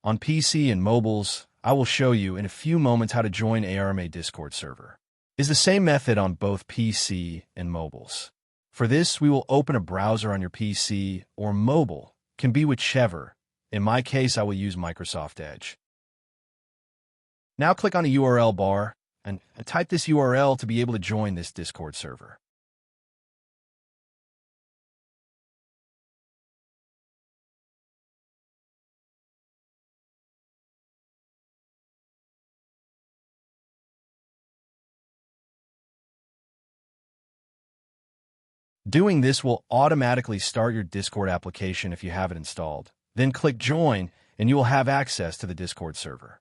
On PC and mobiles, I will show you in a few moments how to join Arma Discord server. It's the same method on both PC and mobiles. For this, we will open a browser on your PC or mobile, can be whichever. In my case, I will use Microsoft Edge. Now click on the URL bar and type this URL to be able to join this Discord server. Doing this will automatically start your Discord application if you have it installed. Then click Join, and you will have access to the Discord server.